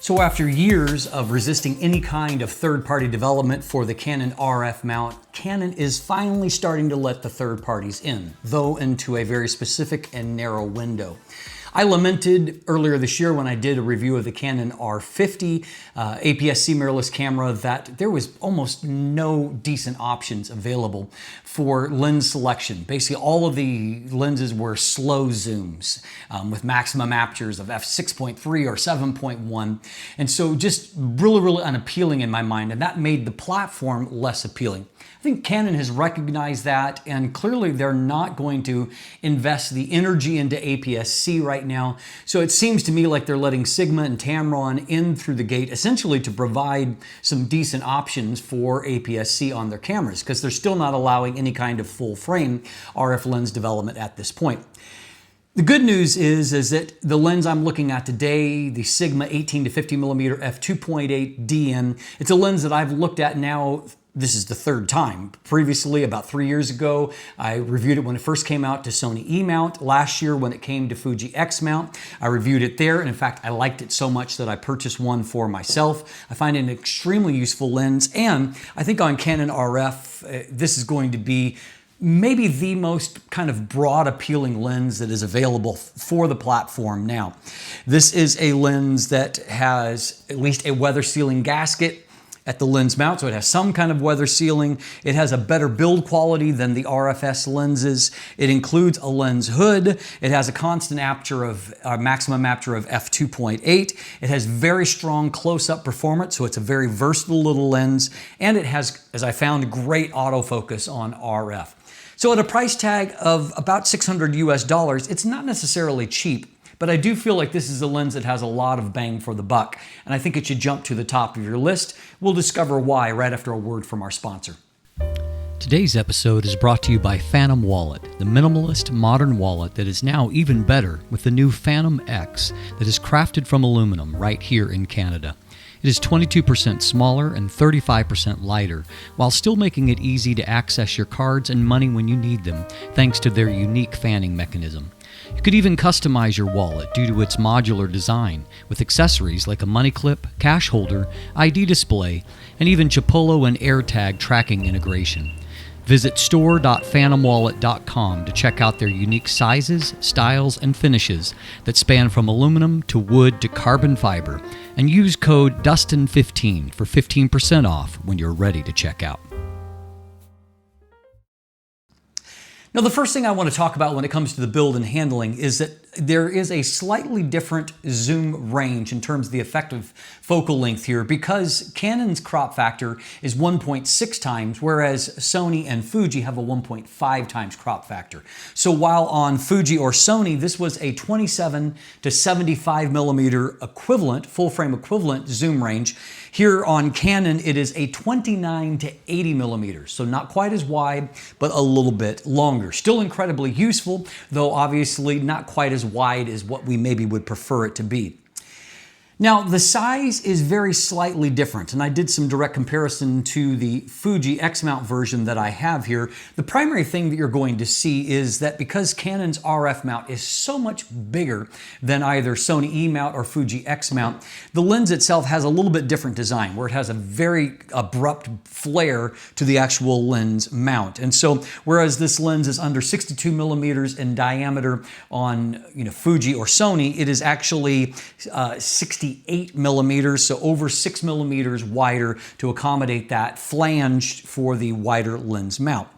So after years of resisting any kind of third-party development for the Canon RF mount, Canon is finally starting to let the third parties in, though into a very specific and narrow window. I lamented earlier this year when I did a review of the Canon R50 APS-C mirrorless camera that there was almost no decent options available for lens selection. Basically, all of the lenses were slow zooms with maximum apertures of f6.3 or 7.1. And so just really unappealing in my mind, and that made the platform less appealing. I think Canon has recognized that, and clearly they're not going to invest the energy into APS-C right now. So it seems to me like they're letting Sigma and Tamron in through the gate, essentially to provide some decent options for APS-C on their cameras, because they're still not allowing any kind of full frame RF lens development at this point. The good news is that the lens I'm looking at today, the Sigma 18-50mm F2.8 DN, it's a lens that I've looked at now. This is the third time. Previously, about 3 years ago, I reviewed it when it first came out to Sony E mount. Last year, when it came to Fuji X mount, I reviewed it there. And in fact, I liked it so much that I purchased one for myself. I find it an extremely useful lens. And I think on Canon RF, this is going to be maybe the most kind of broad appealing lens that is available for the platform now. This is a lens that has at least a weather sealing gasket at the lens mount, so it has some kind of weather sealing. It has a better build quality than the RFS lenses. It includes a lens hood. It has a constant aperture of maximum aperture of f2.8. It has very strong close-up performance, so it's a very versatile little lens, and it has, as I found, great autofocus on RF. So at a price tag of about $600 US, it's not necessarily cheap, but I do feel like this is a lens that has a lot of bang for the buck, and I think it should jump to the top of your list. We'll discover why right after a word from our sponsor. Today's episode is brought to you by Fantom Wallet, the minimalist modern wallet that is now even better with the new Fantom X that is crafted from aluminum right here in Canada. It is 22% smaller and 35% lighter, while still making it easy to access your cards and money when you need them, thanks to their unique fanning mechanism. You could even customize your wallet due to its modular design, with accessories like a money clip, cash holder, ID display, and even Chipolo and AirTag tracking integration. Visit store.fantomwallet.com to check out their unique sizes, styles, and finishes that span from aluminum to wood to carbon fiber, and use code Dustin15 for 15% off when you're ready to check out. Now, the first thing I want to talk about when it comes to the build and handling is that there is a slightly different zoom range in terms of the effective focal length here, because Canon's crop factor is 1.6 times, whereas Sony and Fuji have a 1.5 times crop factor. So while on Fuji or Sony, this was a 27 to 75 millimeter equivalent, full frame equivalent zoom range, here on Canon, it is a 29 to 80 millimeters. So not quite as wide, but a little bit longer. Still incredibly useful, though obviously not quite as wide as what we maybe would prefer it to be. Now, the size is very slightly different, and I did some direct comparison to the Fuji X-mount version that I have here. The primary thing that you're going to see is that because Canon's RF mount is so much bigger than either Sony E mount or Fuji X mount, the lens itself has a little bit different design, where it has a very abrupt flare to the actual lens mount. And so, whereas this lens is under 62 millimeters in diameter on Fuji or Sony, it is actually 68 millimeters, so over 6 millimeters wider to accommodate that flange for the wider lens mount.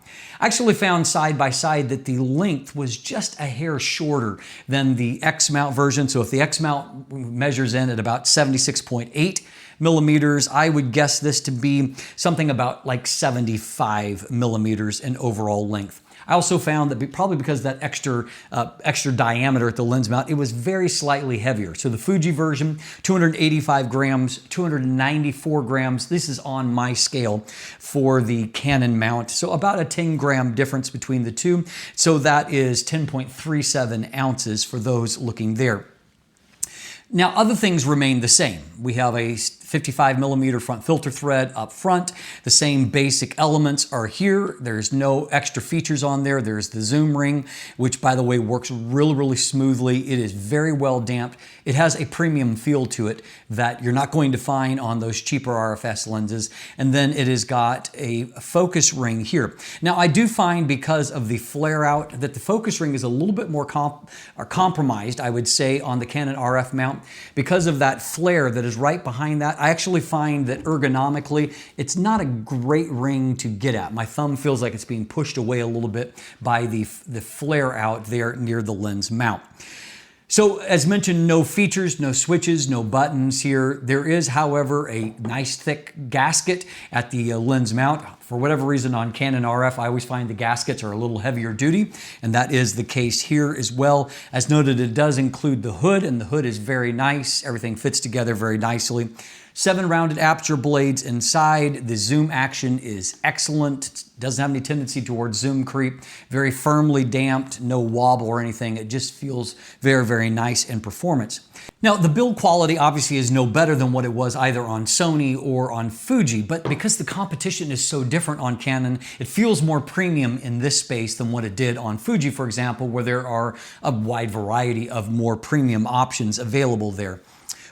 I actually found side by side that the length was just a hair shorter than the X mount version. So if the X mount measures in at about 76.8 millimeters, I would guess this to be something about like 75 millimeters in overall length. I also found that probably because of that extra diameter at the lens mount, it was very slightly heavier. So the Fuji version, 285 grams, 294 grams. This is on my scale for the Canon mount. So about a 10-gram difference between the two. So that is 10.37 ounces for those looking there. Now, other things remain the same. We have a 55mm front filter thread up front. The same basic elements are here. There's no extra features on there. There's the zoom ring, which by the way works really smoothly. It is very well damped. It has a premium feel to it that you're not going to find on those cheaper RFS lenses. And then it has got a focus ring here. Now I do find, because of the flare out, that the focus ring is a little bit more compromised, I would say, on the Canon RF mount. Because of that flare that is right behind that, I actually find that ergonomically, it's not a great ring to get at. My thumb feels like it's being pushed away a little bit by the flare out there near the lens mount. So as mentioned, no features, no switches, no buttons here. There is, however, a nice thick gasket at the lens mount. For whatever reason on Canon RF, I always find the gaskets are a little heavier duty, and that is the case here as well. As noted, it does include the hood, and the hood is very nice. Everything fits together very nicely. 7 rounded aperture blades inside. The zoom action is excellent. It doesn't have any tendency towards zoom creep. Very firmly damped, no wobble or anything. It just feels very nice in performance. Now, the build quality obviously is no better than what it was either on Sony or on Fuji, but because the competition is so different on Canon, it feels more premium in this space than what it did on Fuji, for example, where there are a wide variety of more premium options available there.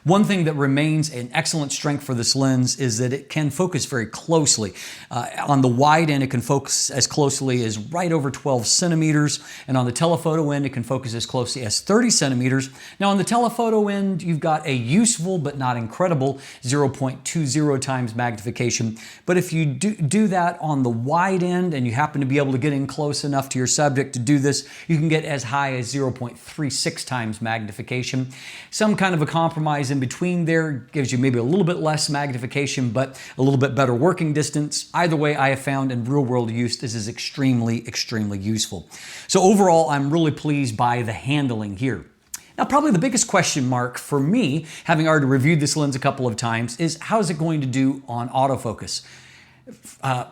One thing that remains an excellent strength for this lens is that it can focus very closely. On the wide end, it can focus as closely as right over 12 centimeters, and on the telephoto end, it can focus as closely as 30 centimeters. Now, on the telephoto end, you've got a useful but not incredible 0.20 times magnification. But if you do that on the wide end and you happen to be able to get in close enough to your subject to do this, you can get as high as 0.36 times magnification. Some kind of a compromise in between there gives you maybe a little bit less magnification, but a little bit better working distance. Either way, I have found in real world use, this is extremely useful. So overall, I'm really pleased by the handling here. Now, probably the biggest question mark for me, having already reviewed this lens a couple of times, is how is it going to do on autofocus?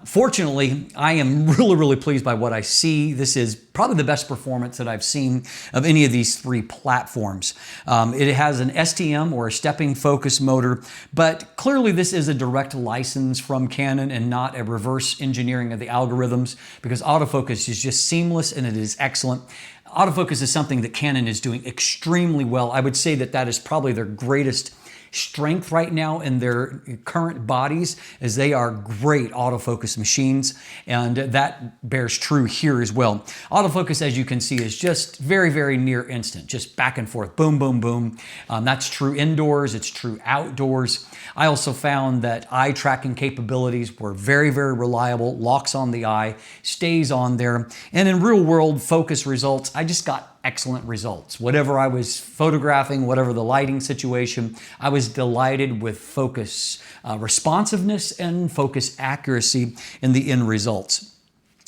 Fortunately, I am really pleased by what I see. This is probably the best performance that I've seen of any of these 3 platforms. It has an STM or a stepping focus motor, but clearly this is a direct license from Canon and not a reverse engineering of the algorithms, because autofocus is just seamless and it is excellent. Autofocus is something that Canon is doing extremely well. I would say that that is probably their greatest strength right now in their current bodies, as they are great autofocus machines, and that bears true here as well. Autofocus, as you can see, is just very near instant, just back and forth, boom, boom, boom. That's true indoors, it's true outdoors. I also found that eye tracking capabilities were very reliable, locks on the eye, stays on there, and in real world focus results, I just got excellent results. Whatever I was photographing, whatever the lighting situation, I was delighted with focus responsiveness and focus accuracy in the end results.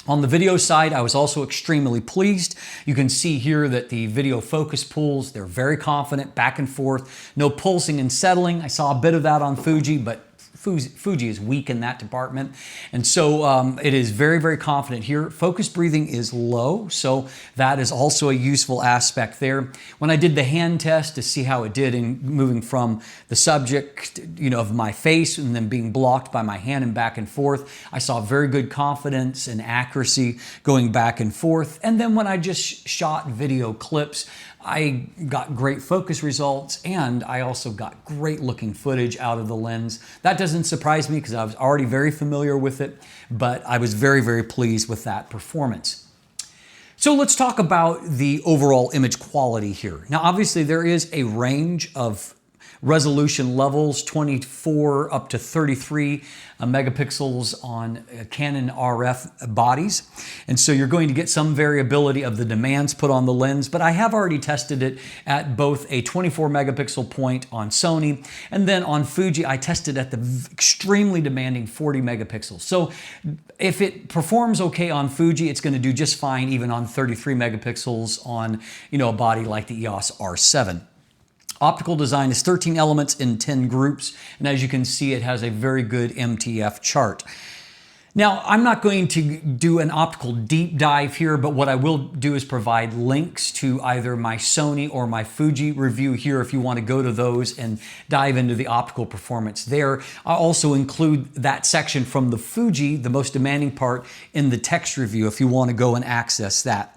On the video side, I was also extremely pleased. You can see here that the video focus pulls, they're very confident, back and forth, no pulsing and settling. I saw a bit of that on Fuji, but Fuji is weak in that department. And so it is very confident here. Focus breathing is low, so that is also a useful aspect there. When I did the hand test to see how it did in moving from the subject, of my face and then being blocked by my hand and back and forth, I saw very good confidence and accuracy going back and forth. And then when I just shot video clips, I got great focus results, and I also got great looking footage out of the lens. That doesn't surprise me because I was already very familiar with it, but I was very pleased with that performance. So let's talk about the overall image quality here. Now, obviously there is a range of resolution levels, 24 up to 33 megapixels on Canon RF bodies. And so you're going to get some variability of the demands put on the lens, but I have already tested it at both a 24 megapixel point on Sony, and then on Fuji, I tested at the extremely demanding 40 megapixels. So if it performs okay on Fuji, it's going to do just fine even on 33 megapixels on, a body like the EOS R7. Optical design is 13 elements in 10 groups, and as you can see, it has a very good MTF chart. Now, I'm not going to do an optical deep dive here, but what I will do is provide links to either my Sony or my Fuji review here if you want to go to those and dive into the optical performance there. I'll also include that section from the Fuji, the most demanding part, in the text review if you want to go and access that.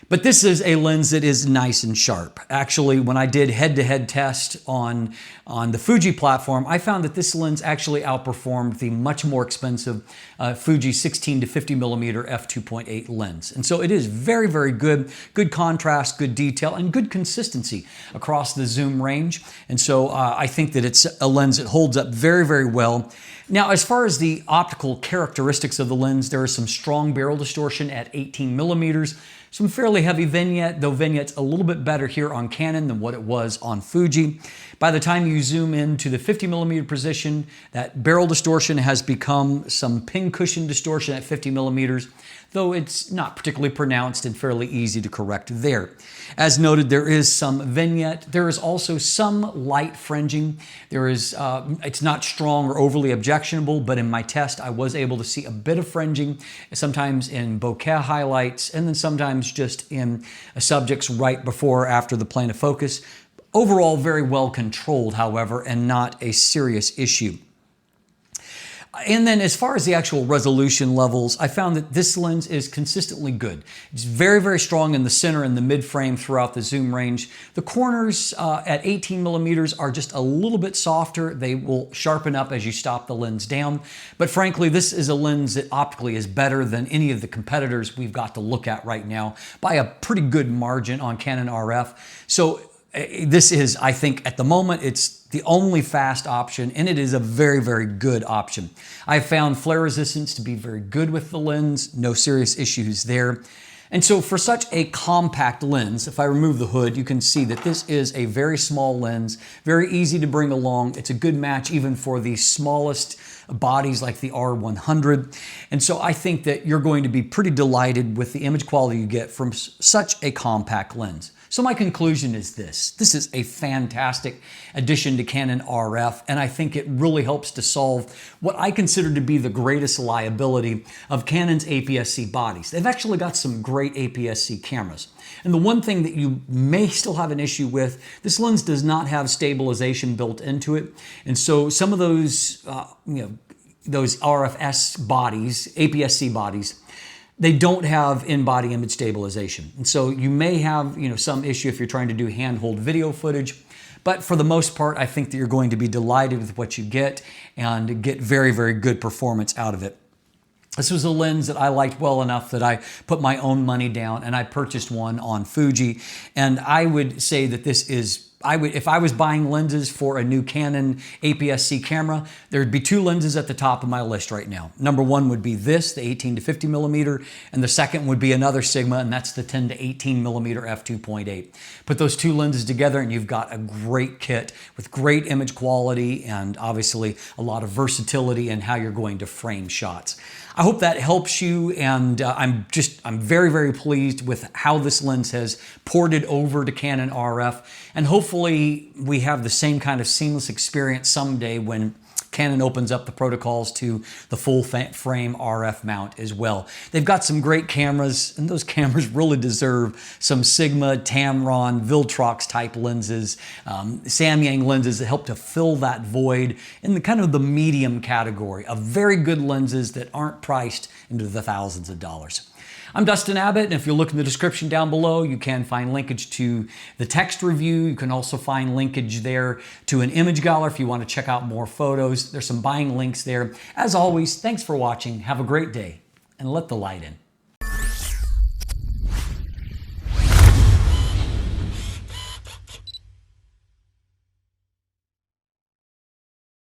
But this is a lens that is nice and sharp. Actually, when I did head-to-head test on the Fuji platform, I found that this lens actually outperformed the much more expensive Fuji 16-50mm F2.8 lens. And so it is very, very good. Good contrast, good detail, and good consistency across the zoom range. And so I think that it's a lens that holds up very, very well. Now, as far as the optical characteristics of the lens, there is some strong barrel distortion at 18 millimeters. Some fairly heavy vignette, though vignette's a little bit better here on Canon than what it was on Fuji. By the time you zoom into the 50mm position, that barrel distortion has become some pincushion distortion at 50 millimeters, though it's not particularly pronounced and fairly easy to correct there. As noted, there is some vignette. There is also some light fringing. There is, it's not strong or overly objectionable, but in my test, I was able to see a bit of fringing, sometimes in bokeh highlights, and then sometimes just in subjects right before or after the plane of focus. Overall, very well controlled, however, and not a serious issue. And then as far as the actual resolution levels, I found that this lens is consistently good. It's very, very strong in the center and the mid frame throughout the zoom range. The corners at 18 millimeters are just a little bit softer. They will sharpen up as you stop the lens down. But frankly, this is a lens that optically is better than any of the competitors we've got to look at right now by a pretty good margin on Canon RF. So this is, I think, at the moment, it's the only fast option, and it is a very, very good option. I found flare resistance to be very good with the lens, no serious issues there. And so for such a compact lens, if I remove the hood, you can see that this is a very small lens, very easy to bring along. It's a good match even for the smallest bodies like the R100. And so I think that you're going to be pretty delighted with the image quality you get from such a compact lens. So my conclusion is this. This is a fantastic addition to Canon RF, and I think it really helps to solve what I consider to be the greatest liability of Canon's APS-C bodies. They've actually got some great APS-C cameras. And the one thing that you may still have an issue with, this lens does not have stabilization built into it. And so some of those, those RFS bodies, APS-C bodies, they don't have in-body image stabilization. And so you may have, some issue if you're trying to do handheld video footage. But for the most part, I think that you're going to be delighted with what you get and get very, very good performance out of it. This was a lens that I liked well enough that I put my own money down and I purchased one on Fuji. And I would say that this is, if I was buying lenses for a new Canon APS-C camera, there'd be two lenses at the top of my list right now. Number one would be this, the 18-50 millimeter, and the second would be another Sigma, and that's the 10-18 millimeter F2.8. Put those two lenses together and you've got a great kit with great image quality and obviously a lot of versatility in how you're going to frame shots. I hope that helps you, and I'm very, very pleased with how this lens has ported over to Canon RF, and hopefully we have the same kind of seamless experience someday when Canon opens up the protocols to the full frame RF mount as well. They've got some great cameras, and those cameras really deserve some Sigma, Tamron, Viltrox type lenses, Samyang lenses that help to fill that void in the kind of the medium category of very good lenses that aren't priced into the thousands of dollars. I'm Dustin Abbott, and if you look in the description down below, you can find linkage to the text review. You can also find linkage there to an image gallery if you want to check out more photos. There's some buying links there. As always, thanks for watching. Have a great day, and let the light in.